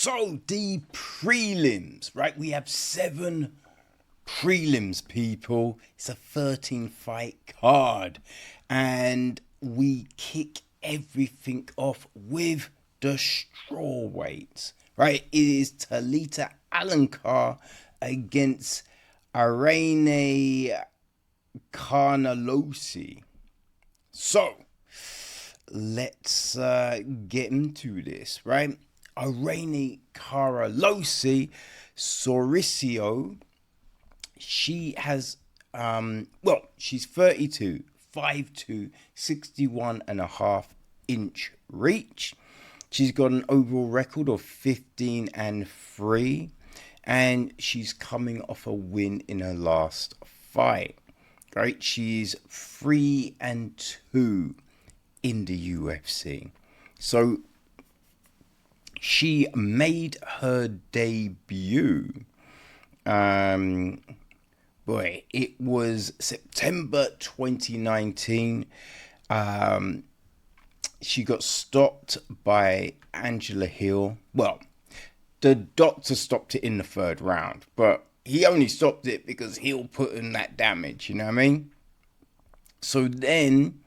So the prelims, right? We have 7 prelims, people. It's a 13-fight card. And we kick everything off with the strawweights, right? It is Talita Alencar against Ariane Carnalosi. So, let's get into this, right? Ariane Carnalosi Soricio, she has, she's 32, 5'2", 61.5-inch reach. She's got an overall record of 15-3, and she's coming off a win in her last fight. Right, she's 3-2 in the UFC. So she made her debut. It was September 2019. She got stopped by Angela Hill. Well, the doctor stopped it in the 3rd round, but he only stopped it because Hill put in that damage, you know what I mean? So then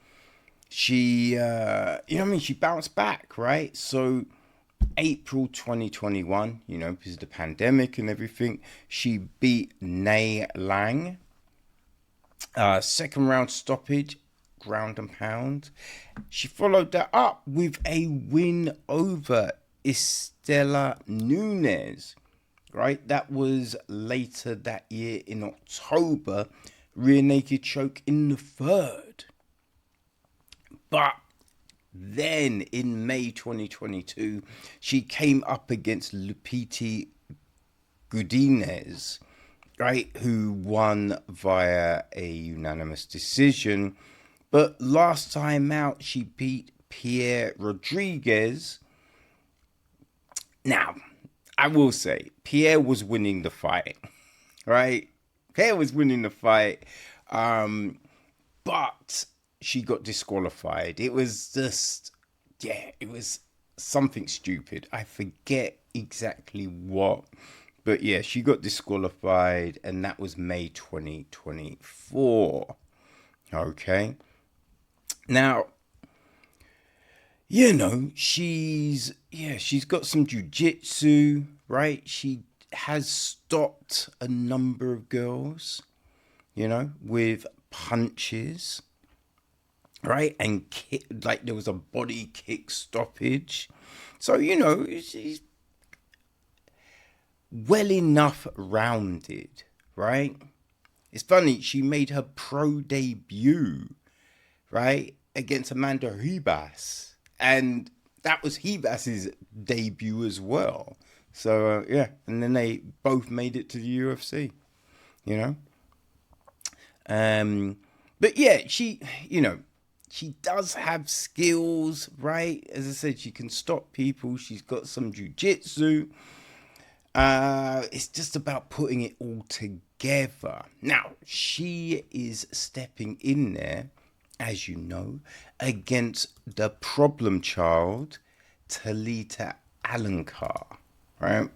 she, she bounced back, right? So April 2021, because of the pandemic and everything, she beat Nei Lang. 2nd round stoppage, ground and pound. She followed that up with a win over Estela Nunes. Right, that was later that year in October, rear naked choke in the 3rd. But then in May 2022, she came up against Lupita Godinez, right, who won via a unanimous decision. But last time out, she beat Pierre Rodriguez. Now, I will say, Pierre was winning the fight, right? Pierre was winning the fight, but she got disqualified. It was just, it was something stupid. I forget exactly what, but yeah, she got disqualified, and that was May 2024. Okay. Now, she's got some jiu-jitsu, right? She has stopped a number of girls, with punches, right? And there was a body kick stoppage. So, she's well enough rounded, right? It's funny, she made her pro debut, right, against Amanda Ribas. And that was Ribas's debut as well. So, and then they both made it to the UFC, But yeah, she does have skills, right? As I said, she can stop people. She's got some jiu-jitsu. It's just about putting it all together. Now, she is stepping in there, as you know, against the problem child, Talita Alencar, right?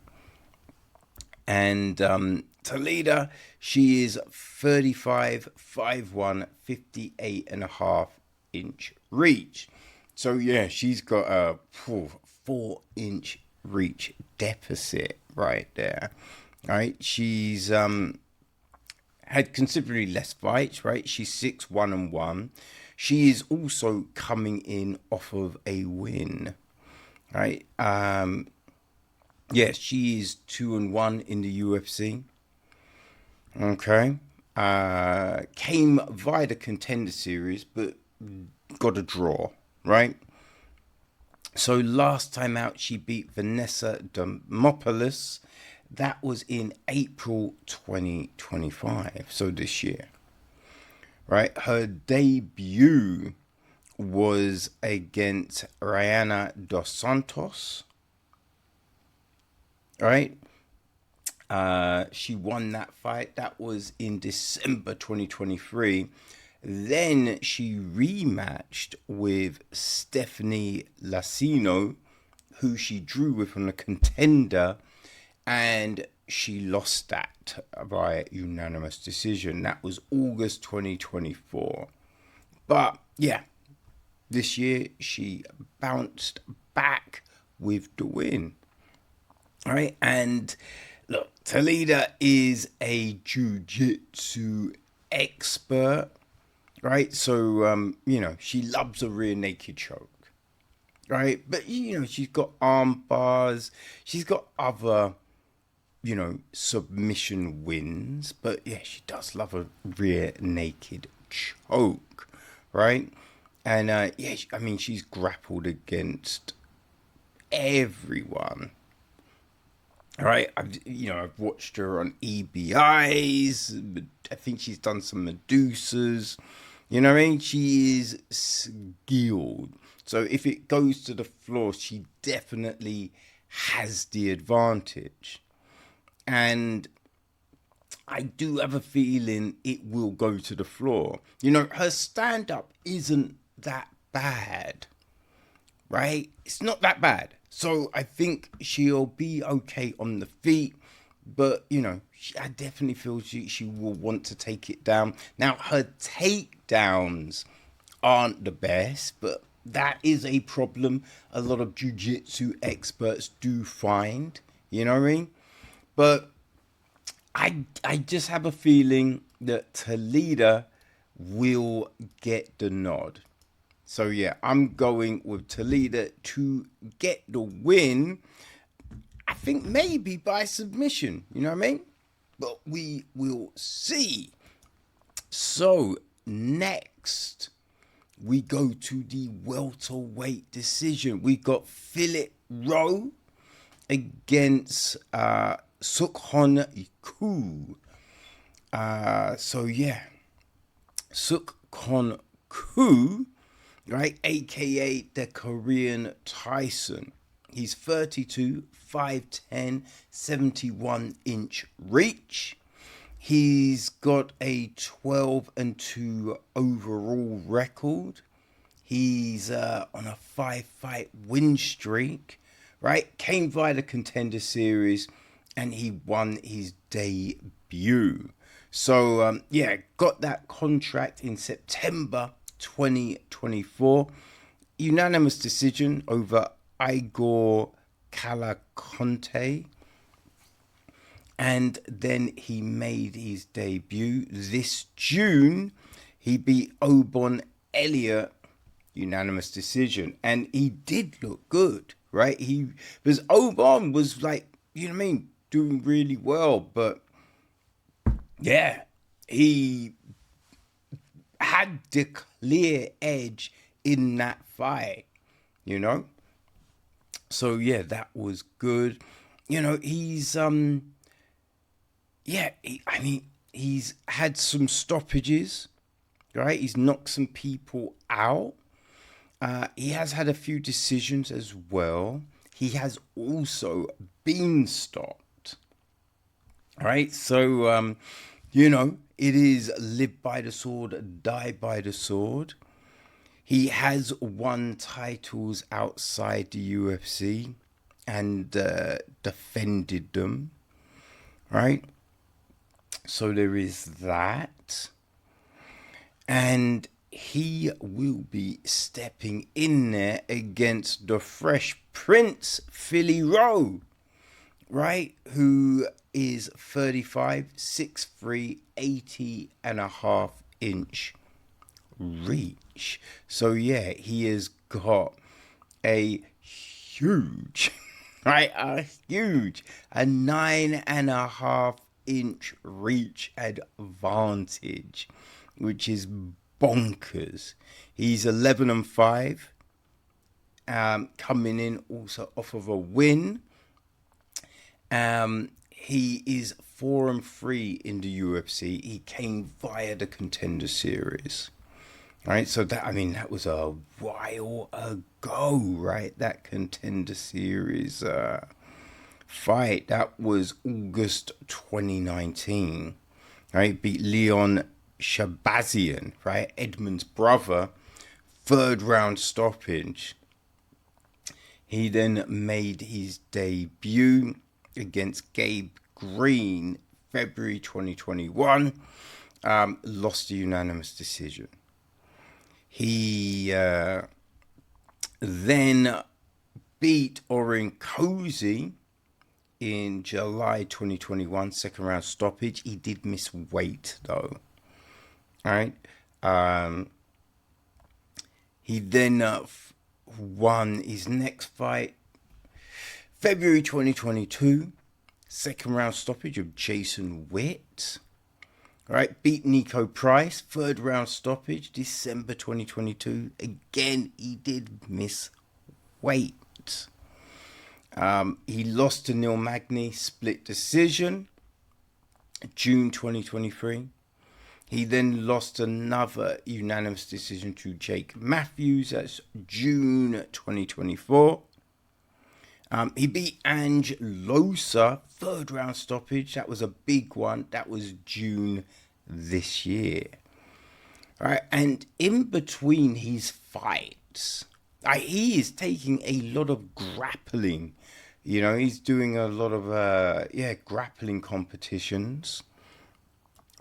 And Talita, she is 35, 5'1", 58.5-inch reach. So yeah, she's got a 4-inch reach deficit right there, right? She's had considerably less fights, right? She's 6-1-1. She is also coming in off of a win, right? She is 2-1 in the UFC. Okay. Came via the Contender Series, but got a draw, right? So last time out, she beat Vanessa Demopoulos. That was in April 2025, so this year, right? Her debut was against Rayana dos Santos, right? She won that fight. That was in December 2023. Then she rematched with Stephanie Lacino who she drew with on a contender, and she lost that by unanimous decision. That was August 2024. But yeah, this year she bounced back with the win. All right, and look, Talita is a jiu-jitsu expert, right? So, she loves a rear naked choke, right? But, she's got arm bars. She's got other, submission wins. But, yeah, she does love a rear naked choke, right? And, she's grappled against everyone. All right, I've watched her on EBIs. I think she's done some Medusas. You know what I mean? She is skilled. So if it goes to the floor, she definitely has the advantage. And I do have a feeling it will go to the floor. Her stand-up isn't that bad, right? It's not that bad. So I think she'll be okay on the feet. But, I definitely feel she will want to take it down. Now, her takedowns aren't the best, but that is a problem a lot of jiu-jitsu experts do find. You know what I mean? But I just have a feeling that Talita will get the nod. So, yeah, I'm going with Talita to get the win. I think maybe by submission. You know what I mean? But we will see. So, next, we go to the welterweight decision. We got Rowe against Seok-hyun. Seok-hyun, right, aka the Korean Tyson. He's 32, 5'10", 71-inch reach. He's got a 12-2 overall record. He's on a 5-fight win streak, right? Came via the Contender Series, and he won his debut. So, got that contract in September 2024. Unanimous decision over Igor Calaconte. And then he made his debut this June. He beat Obon Elliott, unanimous decision. And he did look good, right? Because Obon was doing really well. But yeah, he had the clear edge in that fight, So yeah, that was good. He's he's had some stoppages, right? He's knocked some people out. He has had a few decisions as well. He has also been stopped, right? So, it is live by the sword, die by the sword. He has won titles outside the UFC and defended them, right? So there is that. And he will be stepping in there against the Fresh Prince, Rowe, right? Who is 35, 6'3", 80.5-inch reach. So yeah, he has got a huge, right? A 9.5-inch reach advantage, which is bonkers. He's 11-5, coming in also off of a win. He is 4-3 in the UFC. He came via the Contender Series, right? So that was a while ago, right? That Contender Series fight, that was August 2019, right? Beat Leon Shabazian, right? Edmund's brother, 3rd round stoppage. He then made his debut against Gabe Green, February 2021. Lost a unanimous decision. He then beat Oren Cozy in July 2021, second round stoppage. He did miss weight though. All right. He then won his next fight, February 2022, second round stoppage of Jason Witt. All right, beat Nico Price, third round stoppage, December 2022. Again, he did miss weight. He lost to Neil Magny, split decision, June 2023. He then lost another unanimous decision to Jake Matthews. That's June 2024. He beat Ange Losa, third round stoppage. That was a big one. That was June this year. All right, and in between his fights, he is taking a lot of grappling. You know, he's doing a lot of grappling competitions.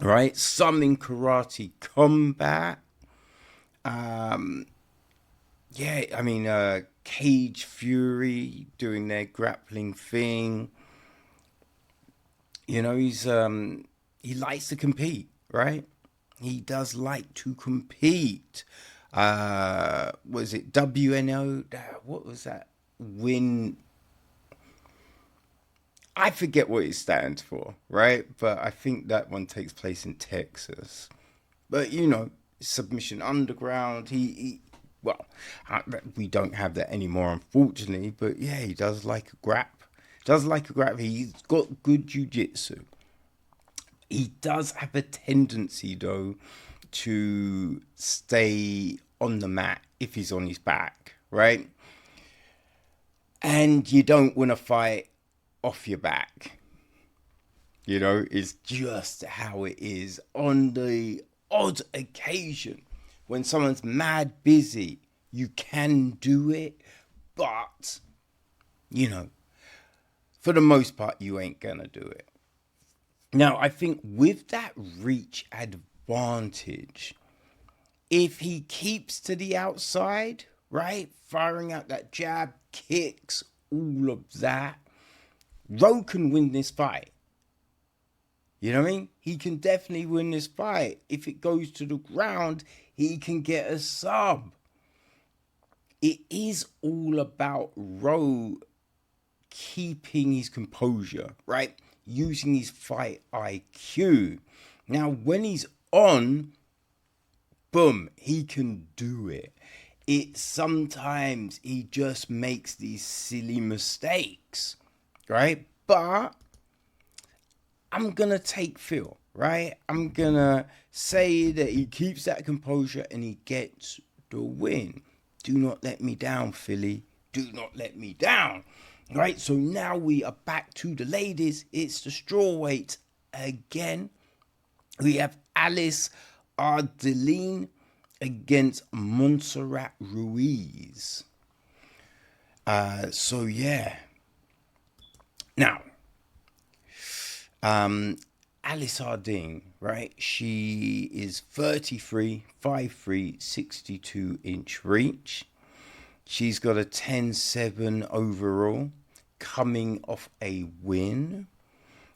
Right, some in karate combat. Cage Fury doing their grappling thing. You know, he likes to compete, right? He does like to compete. Was it WNO? What was that? I forget what it stands for, right? But I think that one takes place in Texas. But, you know, Submission Underground, we don't have that anymore, unfortunately. But, yeah, he does like a grap. He's got good jiu-jitsu. He does have a tendency, though, to stay on the mat if he's on his back, right? And you don't want to fight off your back. You know, it's just how it is. On the odd occasion when someone's mad busy, you can do it, but you know, for the most part, you ain't gonna do it. Now, I think with that reach advantage, if he keeps to the outside, right, firing out that jab, kicks, all of that, Rowe can win this fight. You know what I mean? He can definitely win this fight. If it goes to the ground, he can get a sub. It is all about Rowe keeping his composure, right? Using his fight IQ. Now, when he's on, boom, he can do it. Sometimes he just makes these silly mistakes. Right? But I'm going to take Phil, right? I'm going to say that he keeps that composure and he gets the win. Do not let me down, Philly. Do not let me down. Right? So now we are back to the ladies. It's the strawweight again. We have Alice Ardelean against Montserrat Ruiz. Now, Alice Ardelean, right? She is 33, 5'3", 62-inch reach. She's got a 10-7 overall, coming off a win.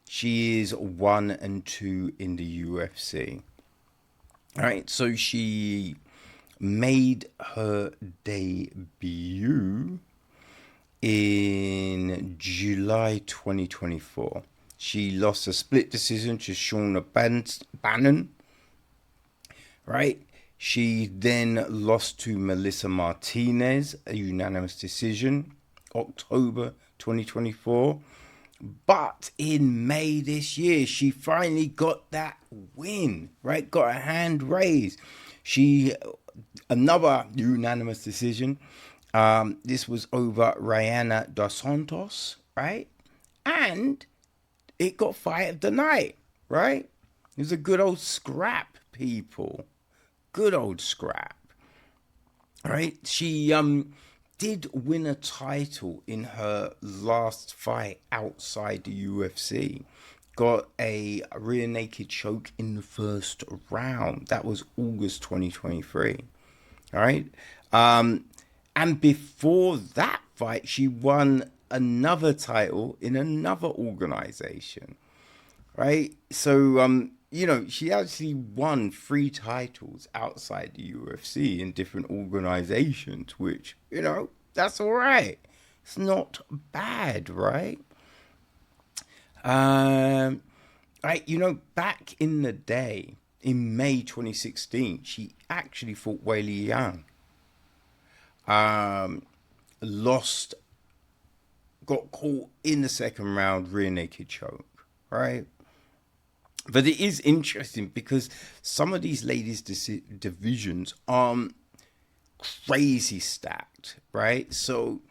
She is 1-2 in the UFC. All right, so she made her debut in July 2024. She lost a split decision to Shauna Bannon. Right? She then lost to Melissa Martinez, a unanimous decision, October 2024. But in May this year, she finally got that win, right? Got a hand raised. Another unanimous decision. This was over Rayana dos Santos, right? And it got fight of the night, right? It was a good old scrap, people. Good old scrap. Right? She did win a title in her last fight outside the UFC. Got a rear naked choke in the first round. That was August 2023. All right. And before that fight, she won another title in another organization. Right. So, she actually won 3 titles outside the UFC in different organizations, which, that's all right. It's not bad, right? Back in the day, in May 2016, she actually fought Wei Liang. Lost, got caught in the second round, rear naked choke, right? But it is interesting because some of these ladies' divisions are crazy stacked, right? So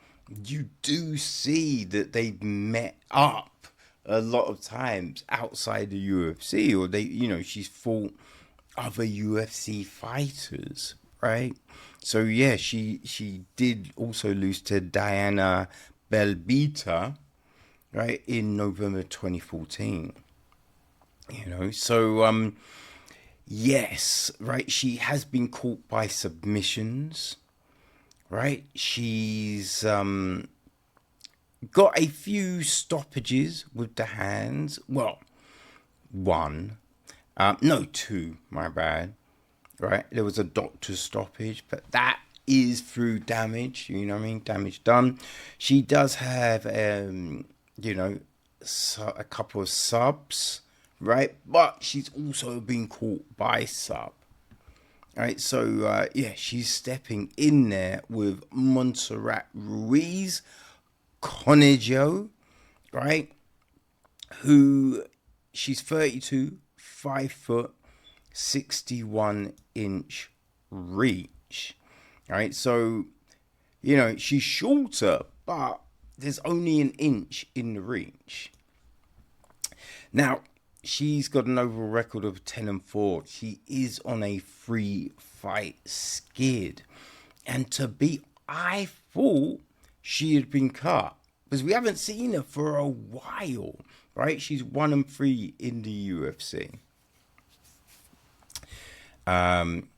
you do see that they've met up a lot of times outside the UFC, or she's fought other UFC fighters, right? So yeah, she did also lose to Diana Belbita, right, in November 2014. So yes, right, she has been caught by submissions, right? She's got a few stoppages with the hands. Well, one. No, 2, my bad. Right? There was a doctor's stoppage, but that is through damage, damage done. She does have, a couple of subs, right? But she's also been caught by sub. Right, so she's stepping in there with Montserrat Ruiz, Conejo, right? Who she's 32, 5 foot, 61-inch reach. Right, so she's shorter, but there's only an inch in the reach. Now, she's got an overall record of 10-4. She is on a 3-fight skid. And I thought she had been cut, because we haven't seen her for a while, right? She's 1-3 in the UFC. And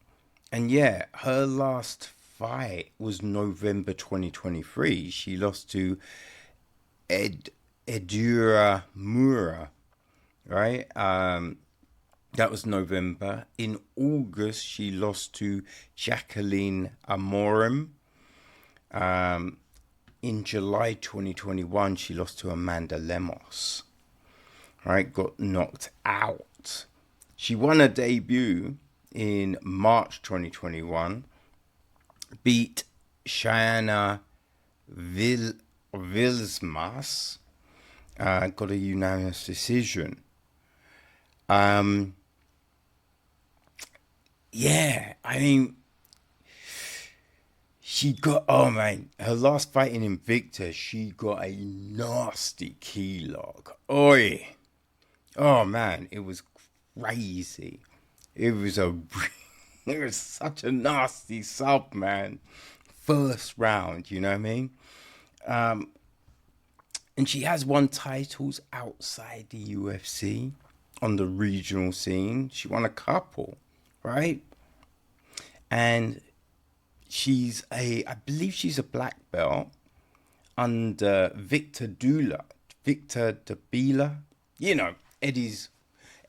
yeah, her last fight was November 2023. She lost to Edura Mura, right? That was November. In August, she lost to Jacqueline Amorim. In July 2021, she lost to Amanda Lemos. Right, got knocked out. She won her debut in March 2021. Beat Shayana Vilsmas. Got a unanimous decision. Yeah, I mean, she got, oh man, her last fight in Invicta, she got a nasty key lock. Oi. Oh man, it was crazy. It was it was such a nasty sub, man. First round, you know what I mean? And she has won titles outside the UFC on the regional scene. She won a couple, right? And I believe she's a black belt under Victor Dabila.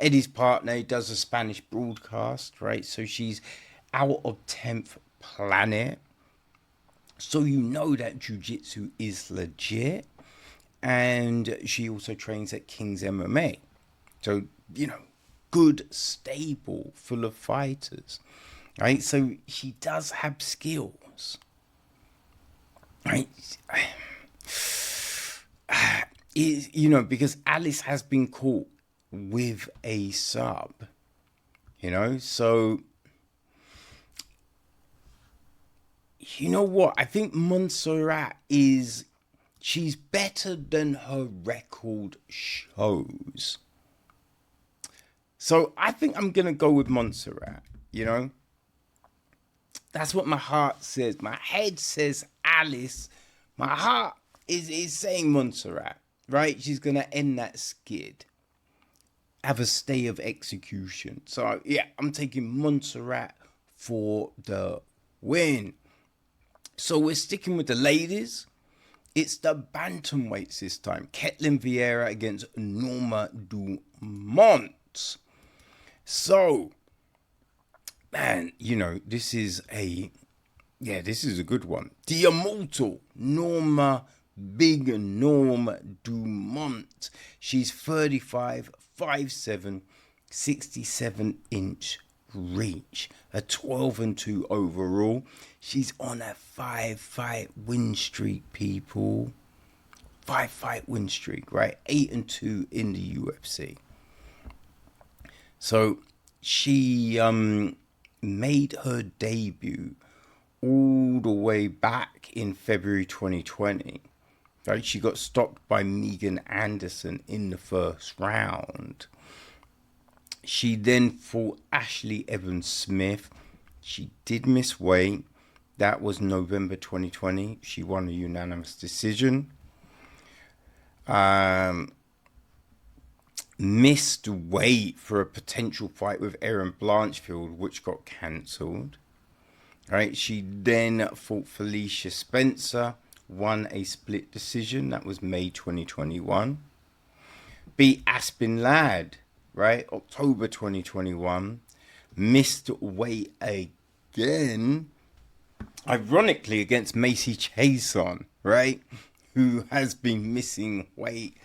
Eddie's partner. He does a Spanish broadcast, right? So she's out of 10th planet. So that jiu-jitsu is legit. And she also trains at King's MMA. So, good stable full of fighters. Right? So she does have skills. Right? Because Alice has been caught with a sub. So you know what? I think Montserrat she's better than her record shows. So I think I'm going to go with Montserrat, That's what my heart says. My head says Alice, my heart is saying Montserrat, right? She's going to end that skid. Have a stay of execution. So, yeah, I'm taking Montserrat for the win. So, we're sticking with the ladies. It's the bantamweights this time. Ketlen Vieira against Norma Dumont. So, man, you know, this is a good one. The immortal Norma, big Norma Dumont. She's 35, 5'7", 67-inch reach. A 12-2 overall. She's on a 5-fight win streak, people. 5-fight win streak, right? 8-2 in the UFC. So she made her debut all the way back in February 2020. Right? She got stopped by Megan Anderson in the first round. She then fought Ashley Evans-Smith. She did miss weight. That was November 2020. She won a unanimous decision. Missed weight for a potential fight with Erin Blanchfield, which got cancelled. Right? She then fought Felicia Spencer, won a split decision. That was May 2021. Beat Aspen Ladd, right? October 2021. Missed weight again. Ironically, against Macy Chason, right? Who has been missing weight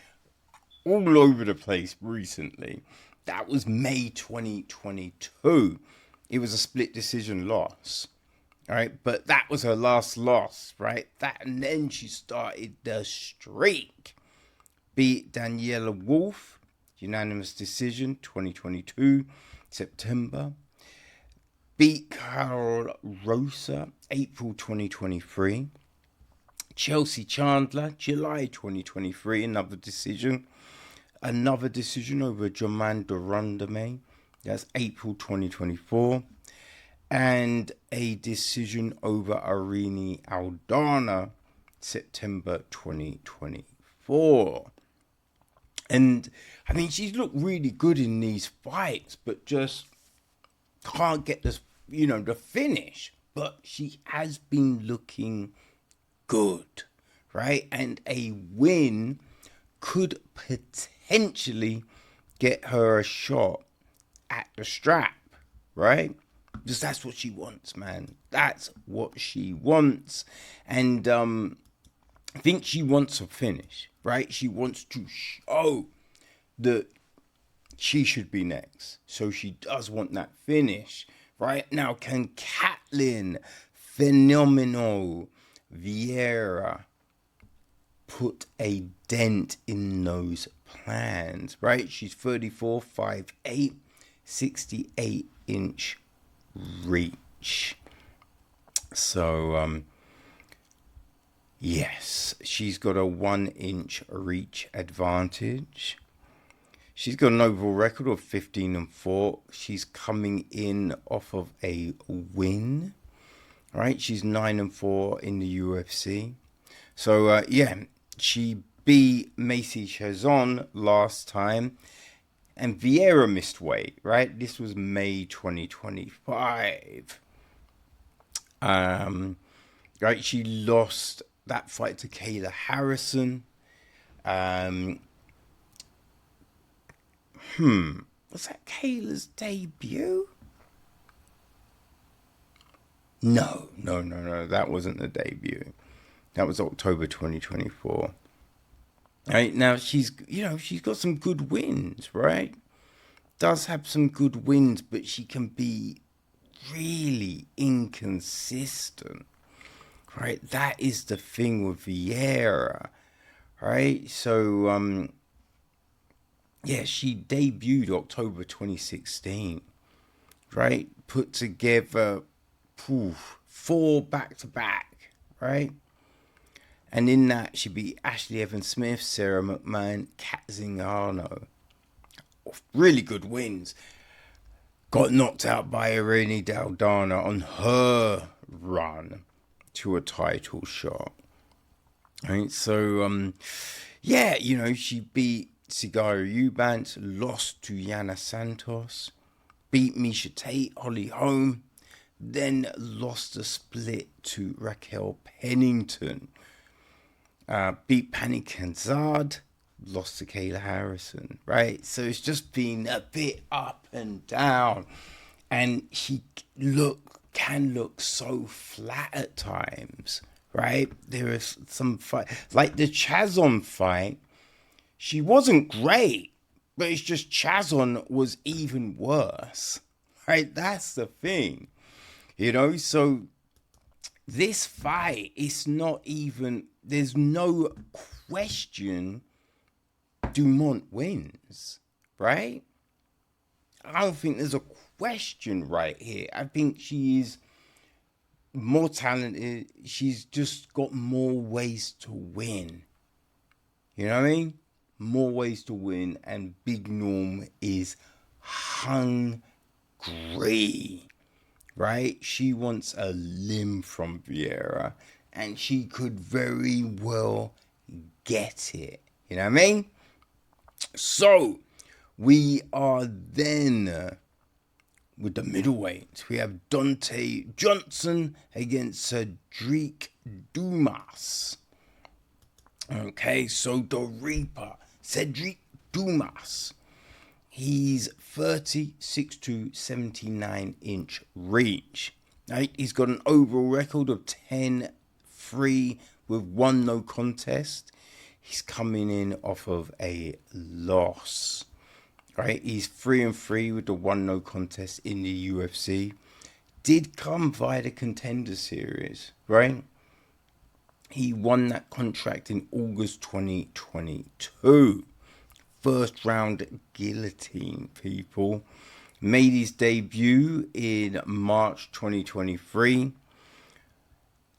all over the place recently. That was May 2022. It was a split decision loss. All right, but that was her last loss, right? And then she started the streak. Beat Daniela Wolf, unanimous decision, 2022, September. Beat Carol Rosa, April 2023. Chelsea Chandler, July 2023, another decision. Another decision over Jermaine Durandame, that's April 2024. And a decision over Ariane Aldana, September 2024. And, I mean, she's looked really good in these fights, but just can't get this, the finish. But she has been looking good, right? And a win could potentially get her a shot at the strap, right? Because that's what she wants, man. That's what she wants. And I think she wants a finish, right? She wants to show that she should be next. So she does want that finish, right? Now, can Ketlen, phenomenal Vieira, put a dent in those plans, right? She's 34, 5'8", 68-inch reach. So, yes, she's got a 1-inch reach advantage. She's got an overall record of 15-4. She's coming in off of a win, right? She's 9-4 in the UFC. So, she beat Macy Chazon last time. And Vieira missed weight, right? This was May 2025. Right, she lost that fight to Kayla Harrison. Was that Kayla's debut? No. That wasn't the debut. That was October 2024. Right, now she's got some good wins, right? Does have some good wins, but she can be really inconsistent, right? That is the thing with Vieira, right? So, she debuted October 2016, right? Put together 4 back-to-back, right? And in that, she beat Ashley Evans-Smith, Sarah McMahon, Kat Zingano. Really good wins. Got knocked out by Irene Daldana on her run to a title shot. Right, so yeah, you know, she beat Sigara Eubanks, lost to Yana Santos, beat Misha Tate, Holly Holm, then lost a split to Raquel Pennington, beat Pani Kanzad, lost to Kayla Harrison, right? So it's just been a bit up and down, and she can look so flat at times, right? There is some fight, like the Chazon fight. She wasn't great, but it's just Chazon was even worse, right? That's the thing, you know? So this fight is not even, there's no question Dumont wins, right? I don't think there's a question right here. I think she is more talented. She's just got more ways to win. You know what I mean? More ways to win, and Big Norm is hungry, right? She wants a limb from Vieira, and she could very well get it. You know what I mean? So we are then with the middleweight. We have Donte Johnson against Sedriques Dumas. Okay, so the Reaper, Sedriques Dumas. He's 36 79-inch reach. Right? He's got an overall record of 10-3 with 1 no contest. He's coming in off of a loss. Right? He's 3-3 with the 1 no contest in the UFC. Did come via the Contender Series, right? He won that contract in August 2022. First round guillotine, people. Made his debut in March 2023.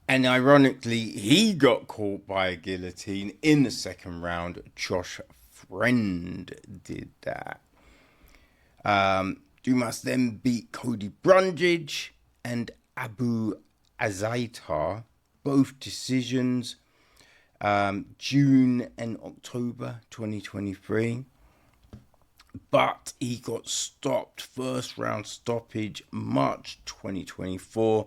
And ironically, he got caught by a guillotine in the second round. Josh Friend did that. Dumas then beat Cody Brundage and Abu Azaitar, both decisions, June and October 2023. But he got stopped, first round stoppage, March 2024,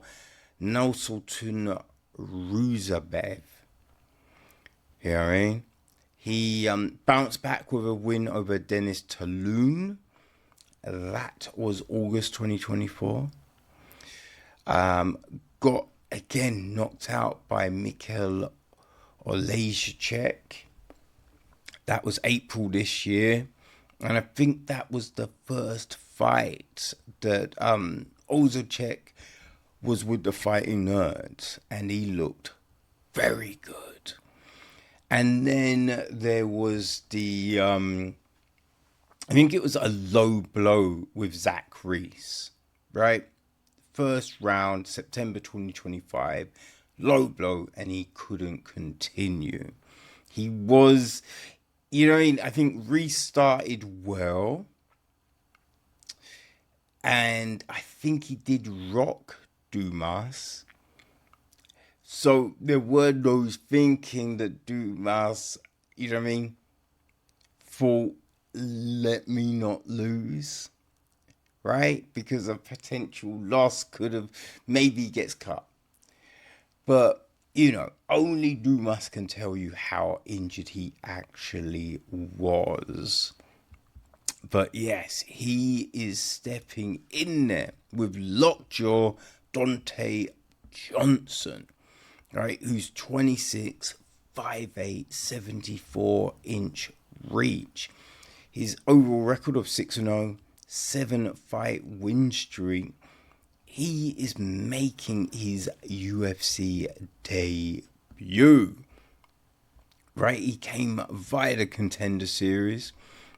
Nursultan Ruzabev. You know what I mean? He bounced back with a win over Dennis Talon. That was August 2024. Got, again, knocked out by Mikhail Olejczyk. That was April this year. And I think that was the first fight that Olejczyk was with the Fighting Nerds. And he looked very good. And then there was the, I think it was a low blow with Zach Ruiz, right? First round, September 2025, low blow, and he couldn't continue. He was, you know, I think restarted well. And I think he did rock Dumas. So there were those thinking that Dumas, you know what I mean, thought, let me not lose, right? Because a potential loss could have, maybe he gets cut. But, you know, only Dumas can tell you how injured he actually was. But yes, he is stepping in there with lockjaw Donte Johnson, right? Who's 26, 5'8", 74-inch reach. His overall record of 6-0, 7-fight win streak. He is making his UFC debut. Right? He came via the Contender Series.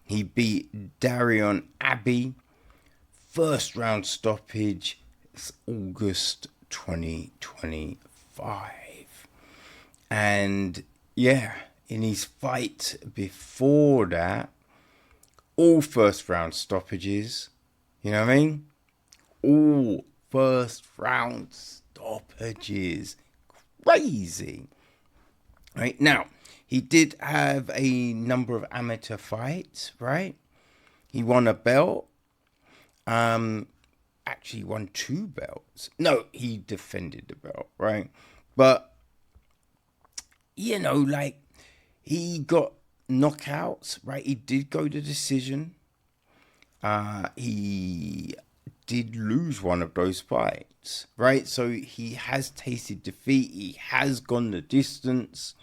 He beat Darion Abbey. First round stoppage. It's August 2025. And yeah, in his fight before that, all first round stoppages. You know what I mean? All first round stoppages. crazy. Right now, he did have a number of amateur fights, right? He won a belt. Actually won 2 belts. No, he defended the belt, right? But, like, he got knockouts, right? He did go to decision. He did lose one of those fights, right? So he has tasted defeat. He has gone the distance,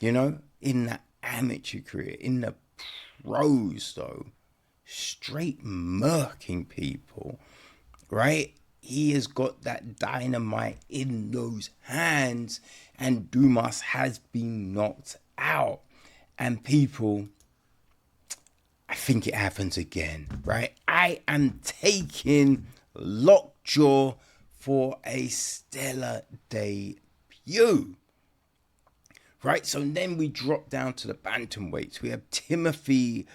in the amateur career. In the pros, though, straight murking people, right? He has got that dynamite in those hands, and Dumas has been knocked out. And people, I think it happens again, right? I am taking Lockjaw for a stellar debut. Right, so then we drop down to the bantamweights. We have Timothy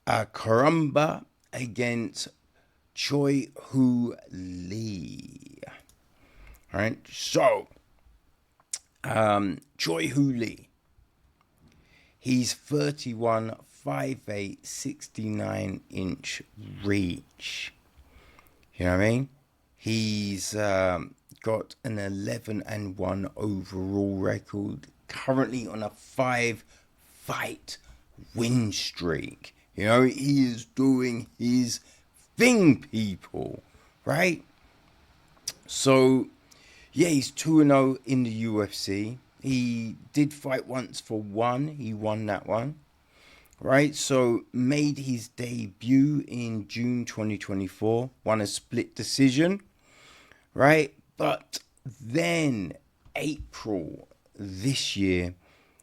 Cuamba against Choi-Hoo Lee. All right, so Choi-Hoo Lee. He's 31, 5'8", 69-inch reach. You know what I mean? He's got an 11-1 overall record. Currently on a 5-fight win streak. He is doing his thing, people. Right? So, yeah, he's 2-0 in the UFC. He did fight once for 1. He won that one. Right? So, made his debut in June 2024. Won a split decision. Right? But then, April this year,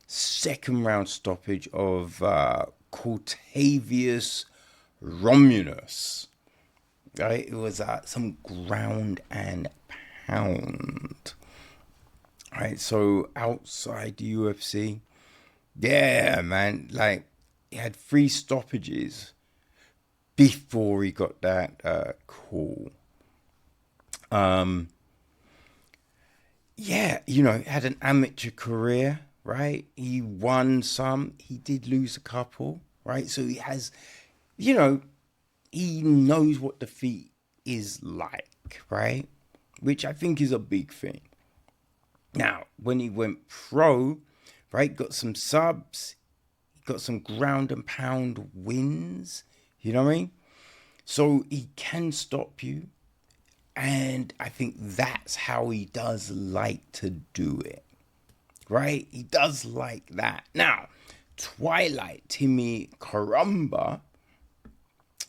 second round stoppage of Cortavius Romulus. Right? It was some ground and pound. Right? So outside the UFC, yeah, man, like he had 3 stoppages before he got that call. Yeah, had an amateur career, right? He won some. He did lose a couple, right? So he has, he knows what defeat is like, right? Which I think is a big thing. Now, when he went pro, right, got some subs, got some ground and pound wins, you know what I mean? So he can stop you. And I think that's how he does like to do it, right? He does like that. Now, Twilight Timmy Cuamba,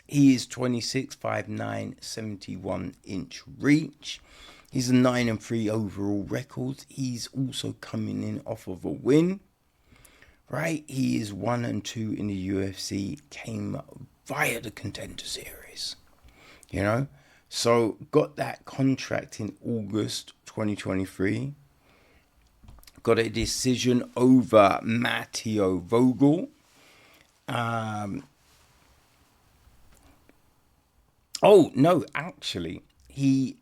he is 26, 5'9", 71-inch reach. He's a 9-3 overall record. He's also coming in off of a win, right? He is 1-2 in the UFC, came via the Contender Series, So, got that contract in August 2023. Got a decision over Matteo Vogel. Actually, he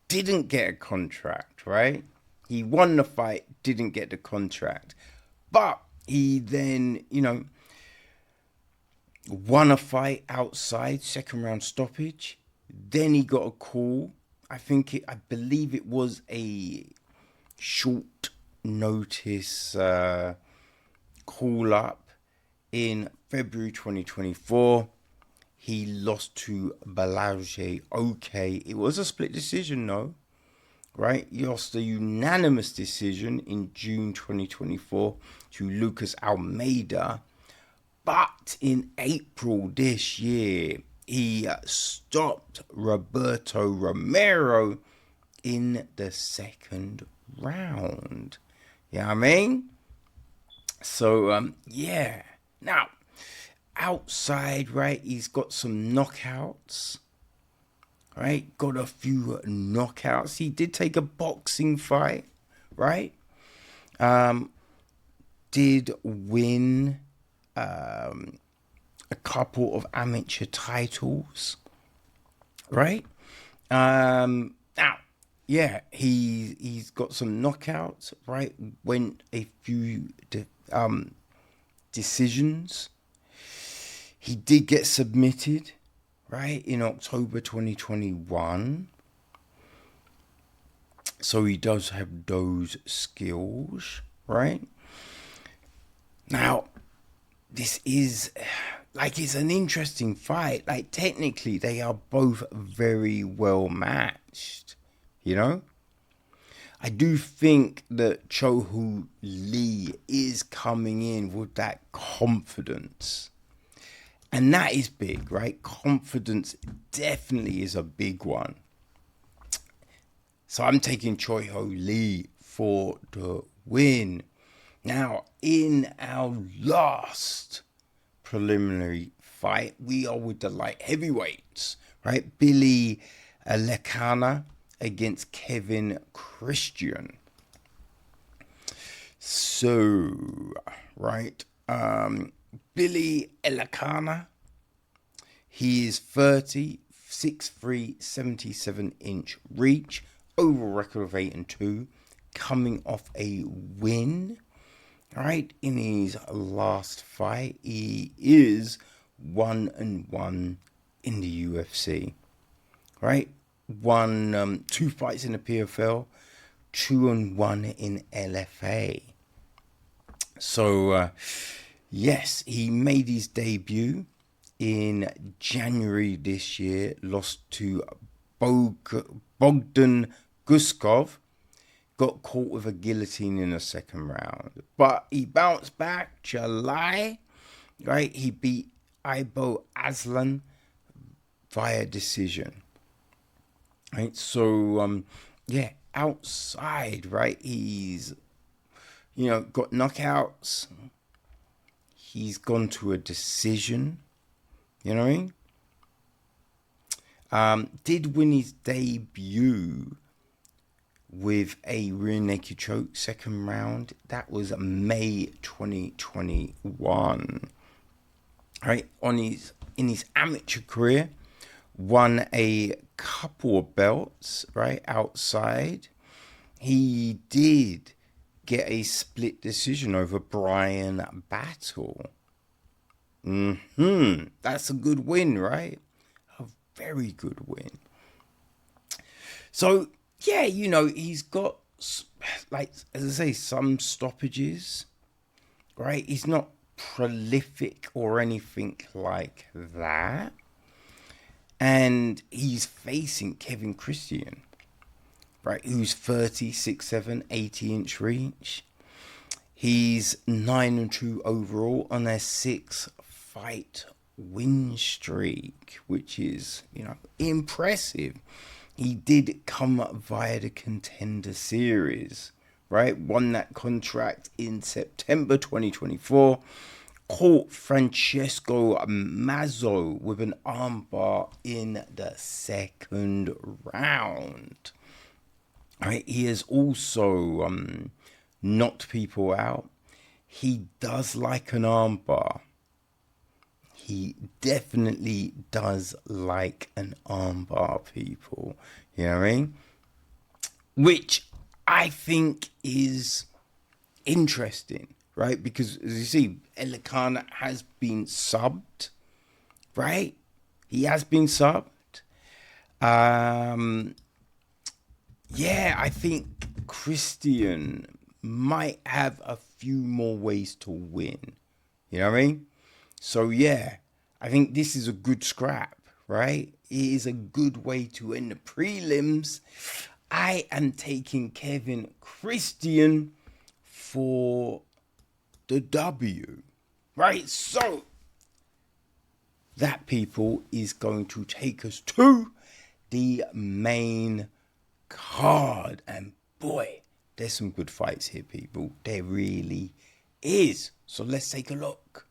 didn't get a contract, right? He won the fight, didn't get the contract. But he then, won a fight outside, second round stoppage. Then he got a call. I believe it was a short notice call up in February 2024. He lost to Balaje. Okay, it was a split decision, though. Right? He lost a unanimous decision in June 2024 to Lucas Almeida. But in April this year, he stopped Roberto Romero in the second round. You know what I mean? So, yeah. Now, outside, right, he's got some knockouts. Right? Got a few knockouts. He did take a boxing fight, right? Did win a couple of amateur titles, right? Now, yeah, he's got some knockouts, right? Went a few decisions. He did get submitted, right, in October 2021. So he does have those skills, right? Now, this is, like, it's an interesting fight. Like, technically, they are both very well matched, you know? I do think that Chang-ho Lee is coming in with that confidence. And that is big, right? Confidence definitely is a big one. So I'm taking Chang-ho Lee for the win. Now, in our last preliminary fight, we are with the light heavyweights, right? Billy Elekana against Kevin Christian. So, right, Billy Elekana, he is 30, 6'3", 77-inch reach, overall record of 8-2, coming off a win. All right, in his last fight, he is 1-1 in the UFC. Right, won 2 fights in the PFL, 2-1 in LFA. So, yes, he made his debut in January this year, lost to Bogdan Guskov, got caught with a guillotine in the second round. But he bounced back July, right? He beat Ibo Aslan via decision. Right? So, yeah, outside, right? He's, got knockouts. He's gone to a decision. You know what I mean? Did win his debut with a rear naked choke second round. That was May 2021. Right, in his amateur career, won a couple of belts, right, outside. He did get a split decision over Brian Battle. That's a good win, right? A very good win. So, yeah, he's got, like, as I say, some stoppages, right? He's not prolific or anything like that. And he's facing Kevin Christian, right? Who's 30, 6'7", 80-inch reach. He's 9-2 overall on a 6-fight win streak, which is, impressive. He did come via the Contender Series, right? Won that contract in September 2024. Caught Francesco Mazzo with an armbar in the second round. Right? He has also knocked people out. He does like an armbar. He definitely does like an armbar, people. You know what I mean? Which I think is interesting, right? Because, as you see, Elekana has been subbed, right? He has been subbed. Yeah, I think Christian might have a few more ways to win. You know what I mean? So, yeah, I think this is a good scrap, right? It is a good way to end the prelims. I am taking Kevin Christian for the W, right? So, that, people, is going to take us to the main card. And boy, there's some good fights here, people. There really is. So let's take a look.